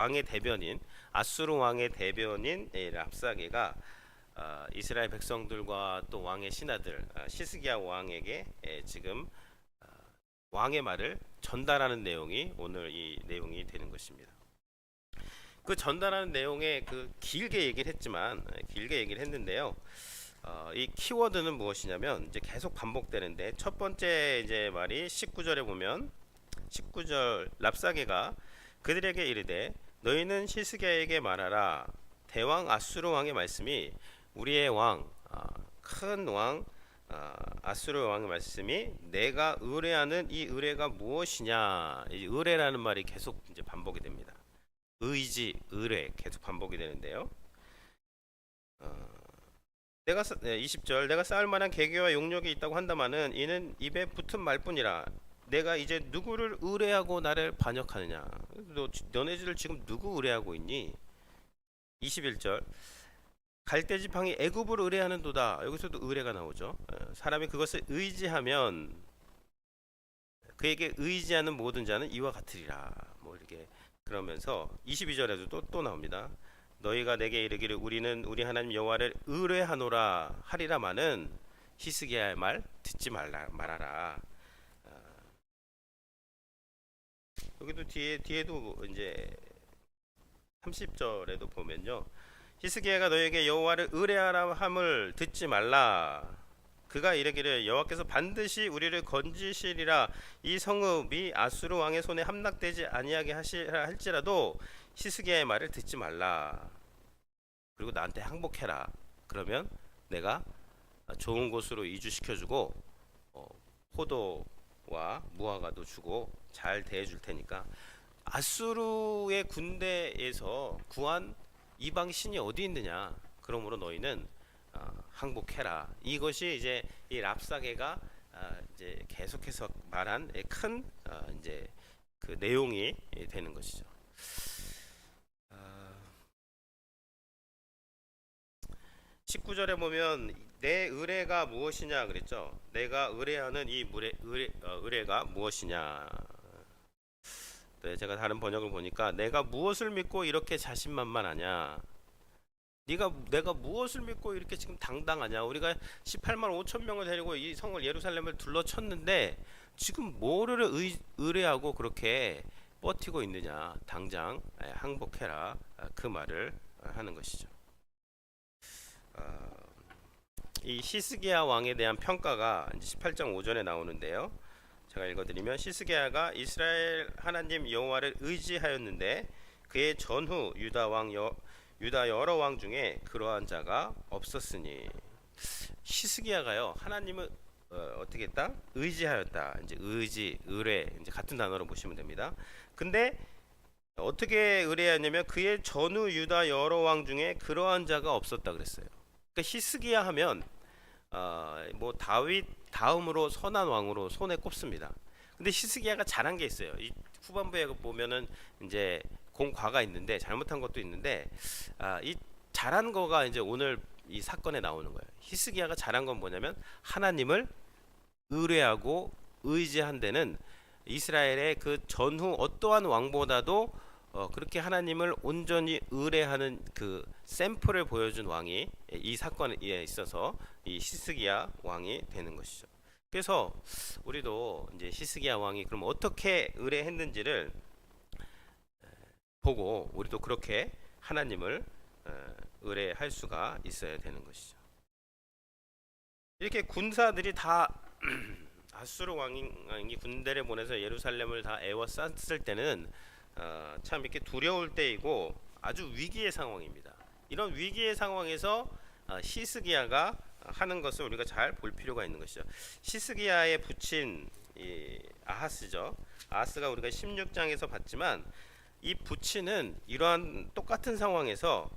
왕의 대변인, 아수르 왕의 대변인 랍사게가 이스라엘 백성들과 또 왕의 신하들, 시스기야 왕에게 지금 왕의 말을 전달하는 내용이 오늘 이 내용이 되는 것입니다. 그 전달하는 내용에 길게 얘기를 했지만 길게 얘기를 했는데요. 이 키워드는 무엇이냐면 이제 계속 반복되는데, 첫 번째 이제 말이 19절에 보면 19절, 랍사게가 그들에게 이르되 너희는 시스기야에게 말하라. 대왕 아수르 왕의 말씀이 우리의 왕, 큰 왕 아수르 왕의 말씀이 내가 의뢰하는 이 의뢰가 무엇이냐. 이 의뢰라는 말이 계속 이제 반복이 됩니다. 의지, 의뢰 계속 반복이 되는데요. 20절, 내가 쌓을 만한 계계와 용력이 있다고 한다마는 이는 입에 붙은 말뿐이라. 내가 이제 누구를 의뢰하고 나를 반역하느냐. 너네들 지금 누구 의뢰하고 있니? 21절, 갈대 지팡이 애굽을 의뢰하는도다. 여기서도 의뢰가 나오죠. 사람이 그것을 의지하면 그에게 의지하는 모든 자는 이와 같으리라. 뭐 이렇게 그러면서 22절에도 또 나옵니다. 너희가 내게 이르기를 우리는 우리 하나님 여호와를 의뢰하노라 하리라마는 히스기야의 말 듣지 말아라. 여기도 뒤에도 이제 30절에도 보면요. 히스기야가 너에게 여호와를 의뢰하라 함을 듣지 말라. 그가 이르기를 여호와께서 반드시 우리를 건지시리라. 이 성읍이 아수르 왕의 손에 함락되지 아니하게 하시라 할지라도 히스기야의 말을 듣지 말라. 그리고 나한테 항복해라. 그러면 내가 좋은 곳으로 이주시켜주고 포도와 무화과도 주고 잘 대해줄 테니까. 아수르의 군대에서 구한 이방 신이 어디 있느냐. 그러므로 너희는 항복해라. 이것이 이제 이 랍사게가 이제 계속해서 말한 큰 이제 그 내용이 되는 것이죠. 19절에 보면 내 의뢰가 무엇이냐 그랬죠. 내가 의뢰하는 이 의뢰가 무엇이냐. 네, 제가 다른 번역을 보니까 내가 무엇을 믿고 이렇게 자신만만하냐. 내가 무엇을 믿고 이렇게 지금 당당하냐. 우리가 18만 5천 명을 데리고 이 성을 예루살렘을 둘러쳤는데 지금 뭐를 의뢰하고 그렇게 버티고 있느냐. 당장 항복해라. 그 말을 하는 것이죠. 이 시스기야 왕에 대한 평가가 18장 5절에 나오는데요. 제가 읽어드리면 시스기야가 이스라엘 하나님 여호와를 의지하였는데 그의 전후 유다 여러 왕 중에 그러한 자가 없었으니. 시스기야가요 하나님을 어떻게 했다? 의지하였다. 이제 의지, 의뢰 이제 같은 단어로 보시면 됩니다. 근데 어떻게 의뢰하냐면 그의 전후 유다 여러 왕 중에 그러한 자가 없었다 그랬어요. 그러니까 히스기야 하면 뭐 다윗 다음으로 선한 왕으로 손에 꼽습니다. 근데 히스기야가 잘한 게 있어요. 이 후반부에 보면은 이제 공과가 있는데 잘못한 것도 있는데 이 잘한 거가 이제 오늘 이 사건에 나오는 거예요. 히스기야가 잘한 건 뭐냐면 하나님을 의뢰하고 의지한 데는 이스라엘의 그 전후 어떠한 왕보다도 그렇게 하나님을 온전히 의뢰하는 그 샘플을 보여준 왕이 이 사건에 있어서 이 히스기야 왕이 되는 것이죠. 그래서 우리도 이제 히스기야 왕이 그럼 어떻게 의뢰했는지를 보고 우리도 그렇게 하나님을 의뢰할 수가 있어야 되는 것이죠. 이렇게 군사들이 다 아수르 왕이 군대를 보내서 예루살렘을 다 에워쌌을 때는 참 이렇게 두려울 때이고 아주 위기의 상황입니다. 이런 위기의 상황에서 히스기야가 하는 것을 우리가 잘 볼 필요가 있는 것이죠. 히스기야의 부친 이 아하스죠. 아하스가 우리가 16장에서 봤지만 이 부친은 이러한 똑같은 상황에서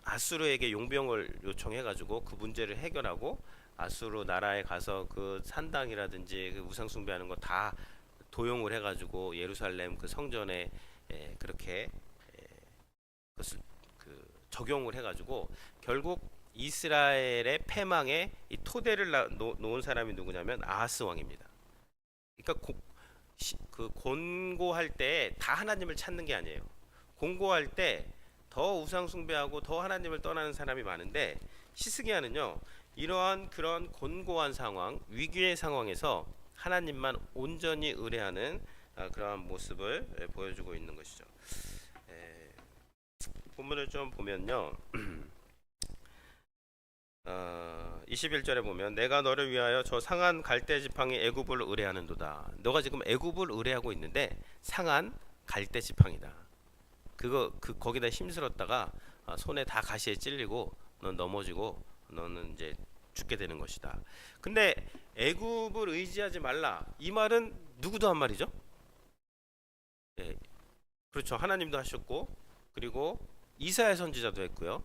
아수르에게 용병을 요청해가지고 그 문제를 해결하고 아수르 나라에 가서 그 산당이라든지 그 우상 숭배하는 거 다 도용을 해가지고 예루살렘 그 성전에 그렇게 그것을 적용을 해가지고 결국 이스라엘의 패망의 이 토대를 놓은 사람이 누구냐면 아하스 왕입니다. 그러니까 그 권고할 때 다 하나님을 찾는 게 아니에요. 권고할 때 더 우상 숭배하고 더 하나님을 떠나는 사람이 많은데, 히스기야는요 이러한 그런 곤고한 상황, 위기의 상황에서 하나님만 온전히 의뢰하는 그러한 모습을 보여주고 있는 것이죠. 본문을 좀 보면요 21절에 보면 내가 너를 위하여 저 상한 갈대 지팡이 애굽을 의뢰하는도다. 너가 지금 애굽을 의뢰하고 있는데 상한 갈대 지팡이다. 거기다 힘쓸었다가 손에 다 가시에 찔리고 넌 넘어지고 너는 이제 죽게 되는 것이다. 근데 애굽을 의지하지 말라, 이 말은 누구도 한 말이죠? 예, 그렇죠. 하나님도 하셨고, 그리고 이사야 선지자도 했고요.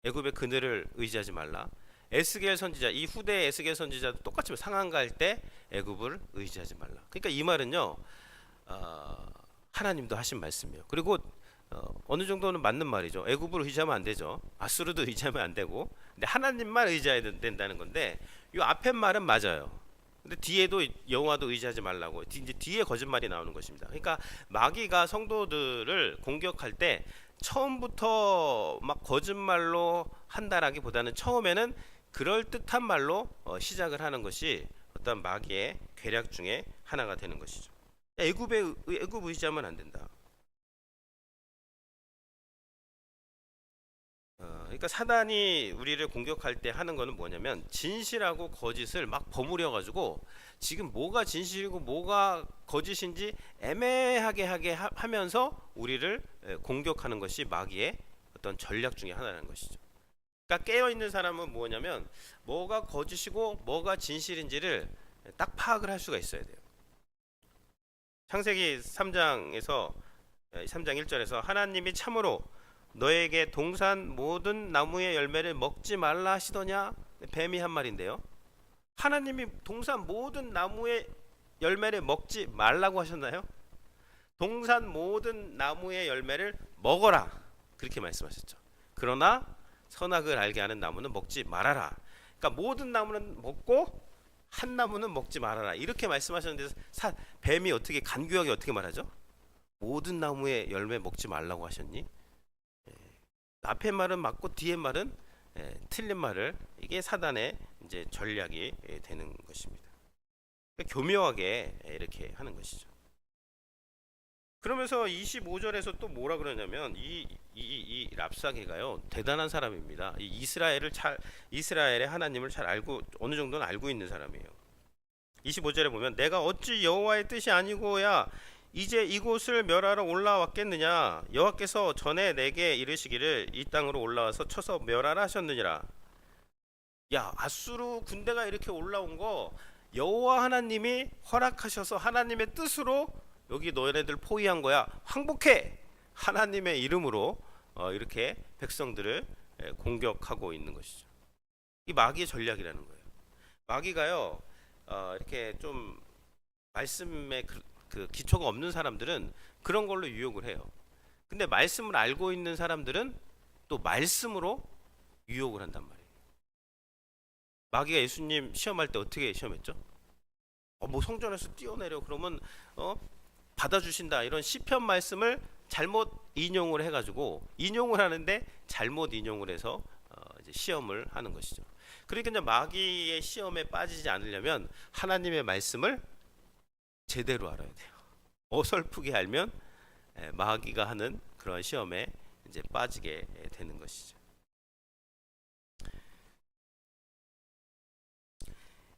애굽의 그늘을 의지하지 말라. 에스겔 선지자, 이 후대 에스겔 선지자도 똑같이 상한 갈 때 애굽을 의지하지 말라. 그러니까 이 말은요 하나님도 하신 말씀이에요. 그리고 어느 정도는 맞는 말이죠. 애굽을 의지하면 안 되죠. 아수르도 의지하면 안 되고. 근데 하나님만 의지해야 된다는 건데, 이 앞에 말은 맞아요. 근데 뒤에도 여호와도 의지하지 말라고, 이제 뒤에 거짓말이 나오는 것입니다. 그러니까 마귀가 성도들을 공격할 때 처음부터 막 거짓말로 한다라기보다는 처음에는 그럴 듯한 말로 시작을 하는 것이 어떤 마귀의 계략 중에 하나가 되는 것이죠. 애굽 의지하면 안 된다. 그러니까 사단이 우리를 공격할 때 하는 거는 뭐냐면, 진실하고 거짓을 막 버무려 가지고 지금 뭐가 진실이고 뭐가 거짓인지 애매하게 하면서 우리를 공격하는 것이 마귀의 어떤 전략 중에 하나라는 것이죠. 그러니까 깨어 있는 사람은 뭐냐면 뭐가 거짓이고 뭐가 진실인지를 딱 파악을 할 수가 있어야 돼요. 창세기 3장 1절에서 하나님이 참으로 너에게 동산 모든 나무의 열매를 먹지 말라 하시더냐, 뱀이 한 말인데요. 하나님이 동산 모든 나무의 열매를 먹지 말라고 하셨나요? 동산 모든 나무의 열매를 먹어라, 그렇게 말씀하셨죠. 그러나 선악을 알게 하는 나무는 먹지 말아라. 그러니까 모든 나무는 먹고 한 나무는 먹지 말아라, 이렇게 말씀하셨는데 뱀이 어떻게 간교하게 어떻게 말하죠? 모든 나무의 열매 먹지 말라고 하셨니? 앞에 말은 맞고 뒤에 말은 틀린 말을, 이게 사단의 이제 전략이 되는 것입니다. 그러니까 교묘하게 이렇게 하는 것이죠. 그러면서 25절에서 또 뭐라 그러냐면, 이 랍사게가요 대단한 사람입니다. 이스라엘의 하나님을 잘 알고, 어느 정도는 알고 있는 사람이에요. 25절에 보면 내가 어찌 여호와의 뜻이 아니고야 이제 이곳을 멸하러 올라왔겠느냐, 여호와께서 전에 내게 이르시기를 이 땅으로 올라와서 쳐서 멸하라 하셨느니라. 야, 아수르 군대가 이렇게 올라온 거 여호와 하나님이 허락하셔서 하나님의 뜻으로 여기 너희네들 포위한 거야, 항복해, 하나님의 이름으로 이렇게 백성들을 공격하고 있는 것이죠. 이 마귀의 전략이라는 거예요. 마귀가요 이렇게 좀 말씀에 그 기초가 없는 사람들은 그런 걸로 유혹을 해요. 근데 말씀을 알고 있는 사람들은 또 말씀으로 유혹을 한단 말이에요. 마귀가 예수님 시험할 때 어떻게 시험했죠? 뭐 성전에서 뛰어내려 그러면 받아주신다, 이런 시편 말씀을 잘못 인용을 해가지고, 인용을 하는데 잘못 인용을 해서 이제 시험을 하는 것이죠. 그러니까 이제 마귀의 시험에 빠지지 않으려면 하나님의 말씀을 제대로 알아야 돼요. 어설프게 알면 마귀가 하는 그런 시험에 이제 빠지게 되는 것이죠.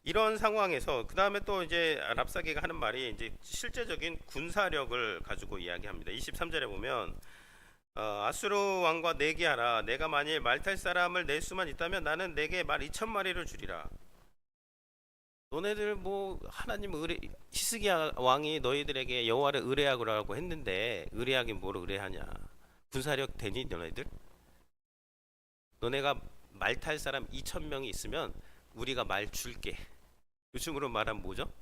이런 상황에서 그 다음에 또 이제 랍사게가 하는 말이 이제 실제적인 군사력을 가지고 이야기합니다. 23절에 보면 아수르 왕과 내기하라. 내가 만일 말탈 사람을 낼 수만 있다면 나는 내게 말 2,000마리를 주리라. 너네들 뭐 하나님 히스기야 왕이 너희들에게 여호와를 의뢰하라고 했는데 의뢰하긴 뭘 의뢰하냐? 군사력 되니 너네들? 너네가 말 탈 사람 2,000명이 있으면 우리가 말 줄게. 요즘으로 말하면 뭐죠?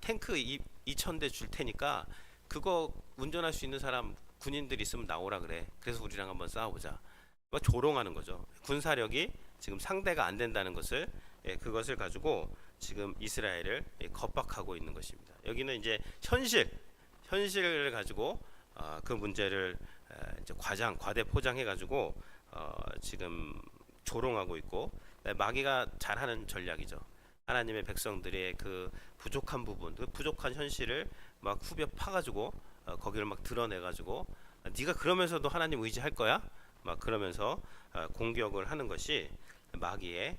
탱크 2,000대 줄 테니까 그거 운전할 수 있는 사람 군인들 있으면 나오라 그래. 그래서 우리랑 한번 싸워보자. 조롱하는 거죠. 군사력이 지금 상대가 안 된다는 것을, 그것을 가지고 지금 이스라엘을 겁박하고 있는 것입니다. 여기는 이제 현실을 가지고 그 문제를 이제 과대 포장해 가지고 지금 조롱하고 있고, 마귀가 잘하는 전략이죠. 하나님의 백성들의 그 부족한 부분, 그 부족한 현실을 막 후벼 파가지고 거기를 막 드러내가지고 네가 그러면서도 하나님 의지할 거야? 막 그러면서 공격을 하는 것이 마귀의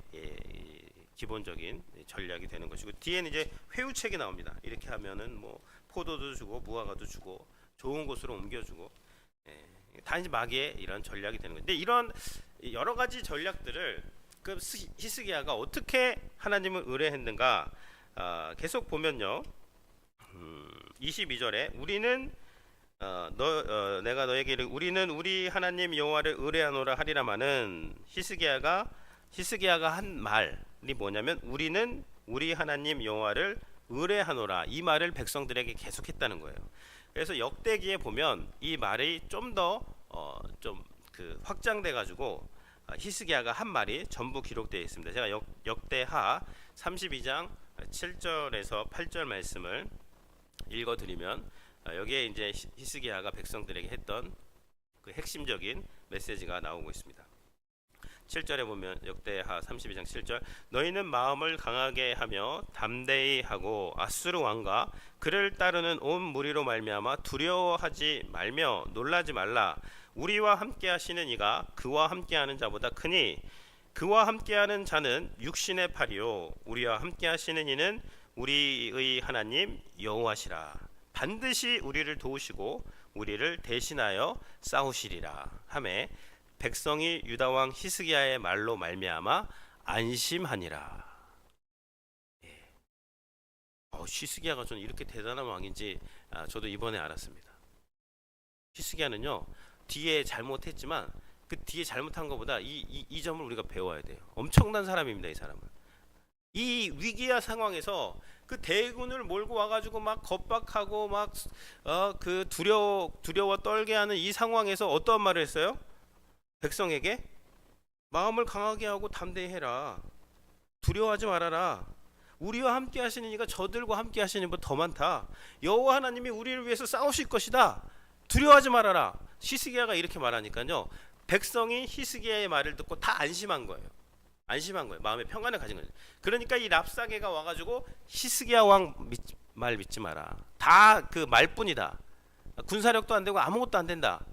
기본적인 전략이 되는 것이고, 뒤에는 이제 회유책이 나옵니다. 이렇게 하면은 뭐 포도도 주고 무화과도 주고 좋은 곳으로 옮겨주고, 다 이제 마귀의 이런 전략이 되는 거예요. 근데 이런 여러 가지 전략들을 그 히스기야가 어떻게 하나님을 의뢰했는가, 계속 보면요, 22절에 우리는 내가 너에게 우리는 우리 하나님 여호와를 의뢰하노라 하리라마는 히스기야가 한 말이 뭐냐면 우리는 우리 하나님 여호와를 의뢰하노라, 이 말을 백성들에게 계속했다는 거예요. 그래서 역대기에 보면 이 말이 좀 더 확장돼 가지고 히스기야가 한 말이 전부 기록되어 있습니다. 제가 역대하 32장 7절에서 8절 말씀을 읽어드리면, 여기에 이제 히스기야가 백성들에게 했던 그 핵심적인 메시지가 나오고 있습니다. 7절에 보면 역대하 32장 7절, 너희는 마음을 강하게 하며 담대히 하고 아수르 왕과 그를 따르는 온 무리로 말미암아 두려워하지 말며 놀라지 말라. 우리와 함께하시는 이가 그와 함께하는 자보다 크니 그와 함께하는 자는 육신의 팔이요 우리와 함께하시는 이는 우리의 하나님 여호와시라. 반드시 우리를 도우시고 우리를 대신하여 싸우시리라 하매 백성이 유다 왕 히스기야의 말로 말미암아 안심하니라. 히스기야가 저는 이렇게 대단한 왕인지 저도 이번에 알았습니다. 히스기야는요, 뒤에 잘못했지만 그 뒤에 잘못한 것보다 이 점을 우리가 배워야 돼요. 엄청난 사람입니다. 이 사람은 이 위기야 상황에서 그 대군을 몰고 와가지고 막 겁박하고 막 그 두려워 떨게 하는 이 상황에서 어떠한 말을 했어요? 백성에게 마음을 강하게 하고 담대히 해라. 두려워하지 말아라. 우리와 함께 하시는 이가 저들과 함께 하시는 이보다 더 많다. 여호와 하나님이 우리를 위해서 싸우실 것이다. 두려워하지 말아라. 히스기야가 이렇게 말하니까요, 백성이 히스기야의 말을 듣고 다 안심한 거예요. 마음의 평안을 가진 거예요. 그러니까 이 랍사게가 와가지고 히스기야 왕 말 믿지 마라. 다 그 말뿐이다. 군사력도 안 되고 아무것도 안 된다.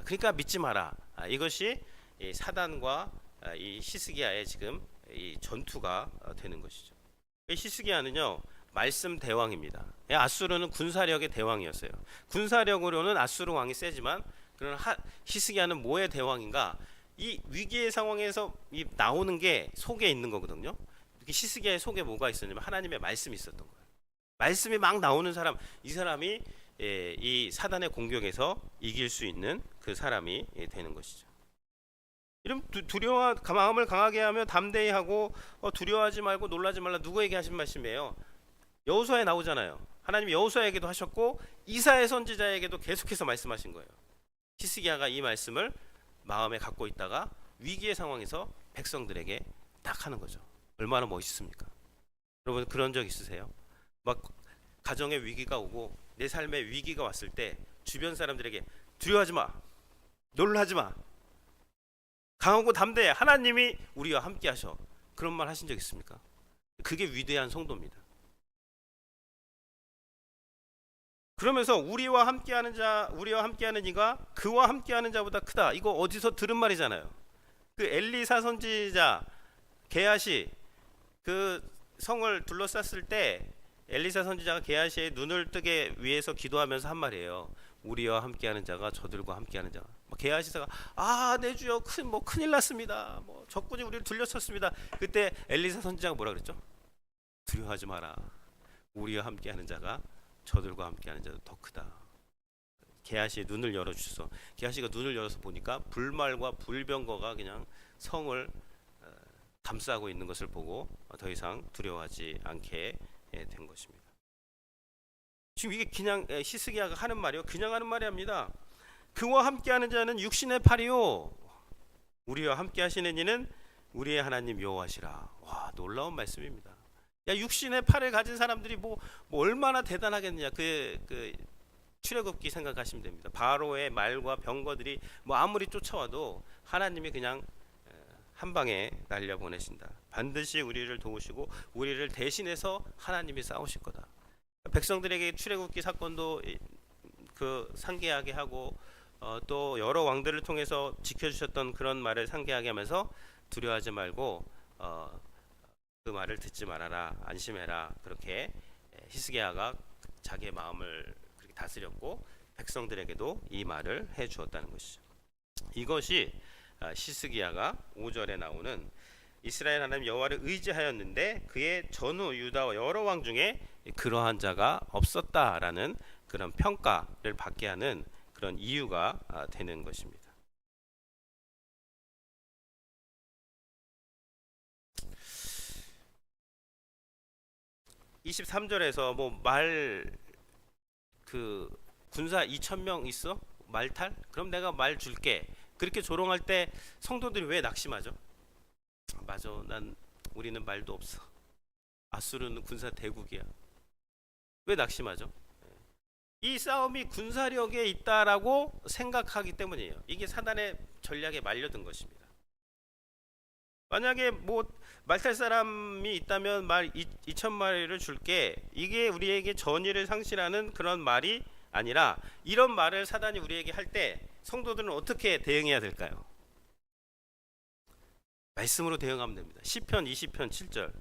그러니까 믿지 마라. 이것이 이 사단과 이 히스기야의 지금 이 전투가 되는 것이죠. 히스기야는요, 말씀 대왕입니다. 아수르는 군사력의 대왕이었어요. 군사력으로는 아수르 왕이 세지만, 그러나 히스기야는 뭐의 대왕인가? 이 위기의 상황에서 나오는 게 속에 있는 거거든요. 히스기야의 속에 뭐가 있었냐면 하나님의 말씀이 있었던 거예요. 말씀이 막 나오는 사람, 이 사람이 이 사단의 공격에서 이길 수 있는 그 사람이 되는 것이죠. 이런 마음을 강하게 하며 담대히 하고 두려워하지 말고 놀라지 말라. 누구에게 하신 말씀이에요? 여호수아에 나오잖아요. 하나님이 여호수아에게도 하셨고 이사야 선지자에게도 계속해서 말씀하신 거예요. 히스기야가 이 말씀을 마음에 갖고 있다가 위기의 상황에서 백성들에게 딱 하는 거죠. 얼마나 멋있습니까? 여러분 그런 적 있으세요? 막 가정의 위기가 오고 내 삶에 위기가 왔을 때 주변 사람들에게 두려워하지 마, 놀라지 마, 강하고 담대해, 하나님이 우리와 함께 하셔, 그런 말 하신 적 있습니까? 그게 위대한 성도입니다. 그러면서 우리와 함께하는 이가 그와 함께하는 자보다 크다. 이거 어디서 들은 말이잖아요. 그 엘리사 선지자 게하시 그 성을 둘러쌌을 때 엘리사 선지자가 게하시의 눈을 뜨게 위해서 기도하면서 한 말이에요. 우리와 함께하는 자가 저들과 함께하는 자. 게하시사가 내 주여 큰일 났습니다. 적군이 우리를 둘러쳤습니다. 그때 엘리사 선지자가 뭐라 그랬죠? 두려워하지 마라. 우리와 함께하는 자가 저들과 함께하는 자도 더 크다. 게하시의 눈을 열어주셔서, 게하시가 눈을 열어서 보니까 불말과 불병거가 그냥 성을 감싸고 있는 것을 보고 더 이상 두려워하지 않게 된 것입니다. 지금 이게 그냥 히스기야가 하는 말이요, 그냥 하는 말이 아닙니다. 그와 함께하는 자는 육신의 팔이요 우리와 함께하시는 이는 우리의 하나님 여호와시라. 와, 놀라운 말씀입니다. 야, 육신의 팔을 가진 사람들이 뭐 얼마나 대단하겠느냐. 그 출애굽기 생각하시면 됩니다. 바로의 말과 병거들이 뭐 아무리 쫓아와도 하나님이 그냥 한 방에 날려 보내신다. 반드시 우리를 도우시고 우리를 대신해서 하나님이 싸우실 거다. 백성들에게 출애굽기 사건도 그 상기하게 하고 또 여러 왕들을 통해서 지켜주셨던 그런 말을 상기하게 하면서 두려워하지 말고 그 말을 듣지 말아라, 안심해라. 그렇게 히스기야가 자기의 마음을 그렇게 다스렸고 백성들에게도 이 말을 해 주었다는 것이죠. 이것이 히스기야가 5절에 나오는 이스라엘 하나님 여호와를 의지하였는데 그의 전후 유다와 여러 왕 중에 그러한 자가 없었다라는 그런 평가를 받게 하는 그런 이유가 되는 것입니다. (23절에서) 그 군사 2,000명 있어? 말탈? 그럼 내가 말 줄게. 그렇게 조롱할 때 성도들이 왜 낙심하죠? 맞아, 우리는 말도 없어. 아수르는 군사 대국이야. 왜 낙심하죠? 이 싸움이 군사력에 있다라고 생각하기 때문이에요. 이게 사단의 전략에 말려든 것입니다. 만약에 말탈 사람이 있다면 말 2,000마리를 줄게. 이게 우리에게 전의를 상실하는 그런 말이 아니라 이런 말을 사단이 우리에게 할 때 성도들은 어떻게 대응해야 될까요? 말씀으로 대응하면 됩니다. 시편 20편 7절.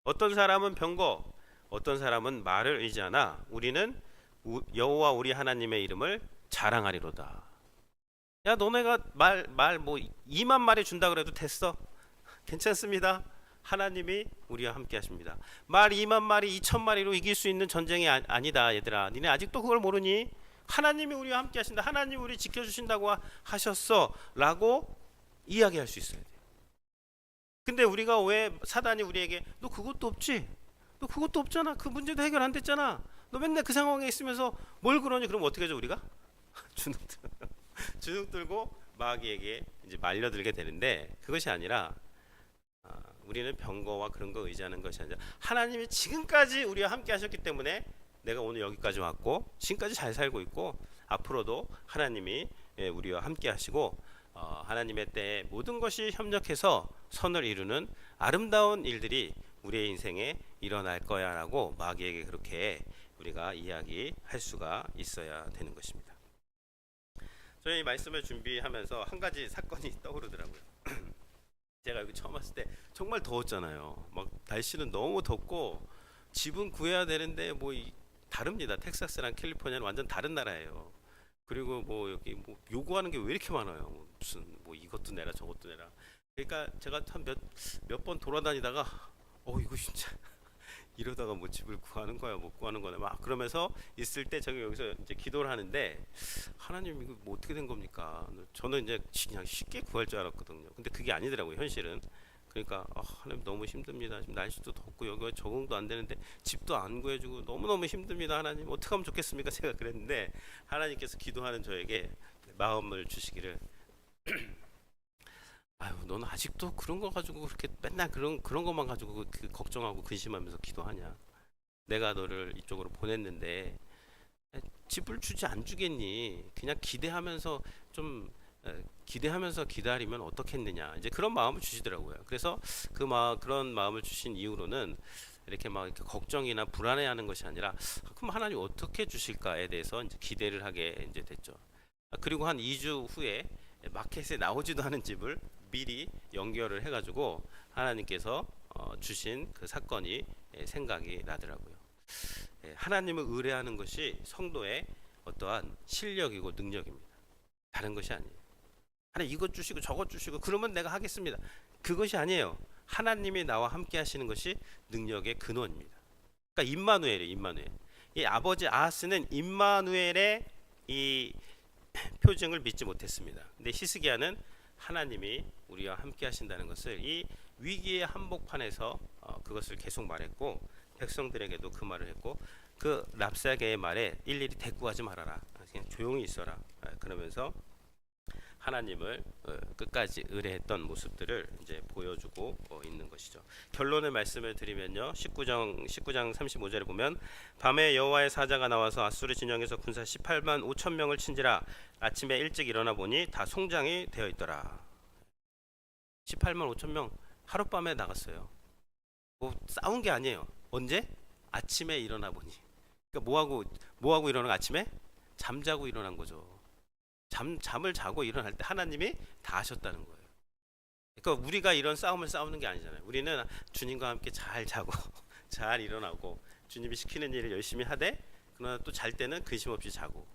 어떤 사람은 병거, 어떤 사람은 말을 의지하나 우리는 여호와 우리 하나님의 이름을 자랑하리로다. 야, 너네가 말 2만 마리 준다 그래도 됐어. 괜찮습니다. 하나님이 우리와 함께 하십니다. 말 2만 마리 2,000마리로 이길 수 있는 전쟁이 아니다. 얘들아, 니네 아직도 그걸 모르니? 하나님이 우리와 함께 하신다. 하나님이 우리 지켜주신다고 하셨어 라고 이야기할 수 있어야 돼요. 근데 우리가 왜 사단이 우리에게 너 그것도 없지? 너 그것도 없잖아. 그 문제도 해결 안 됐잖아. 너 맨날 그 상황에 있으면서 뭘 그러니? 그럼 어떻게 하죠 우리가? 주눅 들고 마귀에게 이제 말려들게 되는데 그것이 아니라 우리는 병거와 그런 거 의지하는 것이 아니라 하나님이 지금까지 우리와 함께 하셨기 때문에 내가 오늘 여기까지 왔고 지금까지 잘 살고 있고 앞으로도 하나님이 우리와 함께 하시고 하나님의 때에 모든 것이 협력해서 선을 이루는 아름다운 일들이 우리의 인생에 일어날 거야 라고 마귀에게 그렇게 우리가 이야기할 수가 있어야 되는 것입니다. 저희 이 말씀을 준비하면서 한 가지 사건이 떠오르더라고요. 제가 여기 처음 왔을 때 정말 더웠잖아요. 막 날씨는 너무 덥고 집은 구해야 되는데 다릅니다. 텍사스랑 캘리포니아는 완전 다른 나라예요. 그리고 여기 요구하는 게 왜 이렇게 많아요. 무슨 이것도 내라 저것도 내라. 그러니까 제가 한 몇 번 돌아다니다가 이거 진짜 이러다가 집을 구하는 거야 못 구하는 거야 막 그러면서 있을 때 제가 여기서 이제 기도를 하는데 하나님 이거 어떻게 된 겁니까? 저는 이제 그냥 쉽게 구할 줄 알았거든요. 근데 그게 아니더라고요 현실은. 그러니까 하나님 너무 힘듭니다. 지금 날씨도 덥고 여기가 적응도 안 되는데 집도 안 구해주고 너무너무 힘듭니다. 하나님 어떻게 하면 좋겠습니까? 제가 그랬는데 하나님께서 기도하는 저에게 마음을 주시기를 아유, 너는 아직도 그런 거 가지고 그렇게 맨날 그런 것만 가지고 걱정하고 근심하면서 기도하냐? 내가 너를 이쪽으로 보냈는데 집을 주지 안 주겠니? 그냥 기대하면서 기다리면 어떻겠느냐? 이제 그런 마음을 주시더라고요. 그래서 그런 마음을 주신 이후로는 이렇게 걱정이나 불안해하는 것이 아니라 그럼 하나님 어떻게 주실까에 대해서 이제 기대를 하게 이제 됐죠. 그리고 한 2주 후에 마켓에 나오지도 않은 집을 미리 연결을 해가지고 하나님께서 주신 그 사건이 생각이 나더라고요. 하나님을 의뢰하는 것이 성도의 어떠한 실력이고 능력입니다. 다른 것이 아니에요. 하나님 이것 주시고 저것 주시고 그러면 내가 하겠습니다. 그것이 아니에요. 하나님이 나와 함께 하시는 것이 능력의 근원입니다. 그러니까 임마누엘이에요. 임마누엘. 이 아버지 아하스는 임마누엘의 이 표징을 믿지 못했습니다. 근데 히스기야는 하나님이 우리와 함께 하신다는 것을 이 위기의 한복판에서 그것을 계속 말했고 백성들에게도 그 말을 했고 그 랍사게의 말에 일일이 대꾸하지 말아라. 그냥 조용히 있어라. 그러면서 하나님을 끝까지 의뢰했던 모습들을 이제 보여주고 있는 것이죠. 결론을 말씀을 드리면요. 19장 35절에 보면 밤에 여호와의 사자가 나와서 아수르 진영에서 군사 18만 5천 명을 친지라 아침에 일찍 일어나 보니 다 송장이 되어 있더라. 18만 5천 명 하룻밤에 나갔어요. 뭐 싸운 게 아니에요. 언제? 아침에 일어나 보니. 그러니까 뭐하고 일어난 거 아침에? 잠자고 일어난 거죠. 잠을 자고 일어날 때 하나님이 다 하셨다는 거예요. 그러니까 우리가 이런 싸움을 싸우는 게 아니잖아요. 우리는 주님과 함께 잘 자고 잘 일어나고 주님이 시키는 일을 열심히 하되 그러나 또 잘 때는 근심 없이 자고